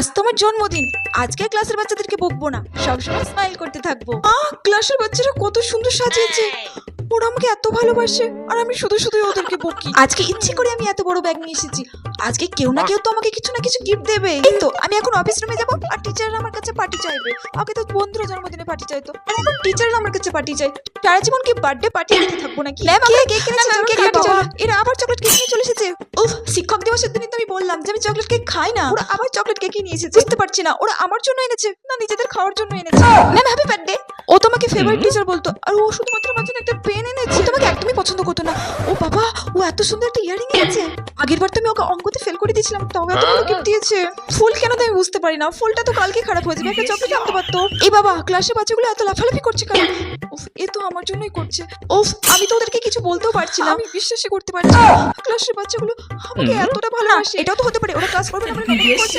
আজ তোমার জন্মদিন, আজকে ক্লাসের বাচ্চাদেরকে বকবো না, সবসময় স্মাইল করতে থাকবো। ক্লাসের বাচ্চারা কত সুন্দর সাজিয়েছে, ওরা আমাকে এত ভালোবাসে আর আমি শুধু শুধু ওদেরকে বকি। আজকে ইচ্ছে করে আমি এত বড় ব্যাগ নিয়ে এসেছি, আজকে কেউ না কেউ তো আমাকে কিছু না কিছু গিফট দেবে। এই তো আমি এখন অফিস রুমে যাবো আর টিচাররা আমার কাছে পার্টি চাইবে। আগে তো বন্ধুরা জন্মদিনে পার্টি চাইতো, আর এখন টিচাররা আমার কাছে পার্টি চাই। সারা জীবন কি বার্থডে পার্টি দিতে থাকবো নাকি? ম্যাম আমরা কেক কিনেছি, কেক কাটি চলো। এরা আবার চকলেট কেক নিয়ে চলে এসেছে। উফ, শিক্ষক দিবসের দিনই তো আমি বললাম যে আমি চকলেট কেক খাই না, ওরা আবার চকলেট কেকই নিয়ে এসেছে। বুঝতে পারছি না ওরা আমার জন্য এনেছে না নিজেদের খাওয়ার জন্য এনেছে। Ma'am happy birthday. ও তোমাকে ফেভারিট টিচার বলতো, আর ও শুধুমাত্র আমার জন্য একটা পেন এনেছে। ও তোমাকে একদমই পছন্দ করতো না। ও বাবা, ও এত সুন্দর একটা ইয়ারিং এনেছে। আগের বার তো আমি ওকে অঙ্কতে ফেল করে দিয়েছিলাম, তাও এত বড় গিফট দিয়েছে। ফুল কেন দেয় আমি বুঝতে পারি না, ফুলটা তো কালকে খারাপ হয়ে যাবে, একটা চকলেট আনতে পারতো। এই বাবা, ক্লাসে বাচ্চাগুলো এত লাফালাফি করছে কেন? উফ, এ তো আমার জন্যই করছে। উফ, আমি তো ওদেরকে কিছু বলতেও পারছি না, আমি বিশ্বাসই করতে পারছি না ক্লাসের বাচ্চাগুলো আমাকে এতটা ভালোবাসে। এটাও তো হতে পারে ওরা ক্লাস করবে না বলে নকল করছে।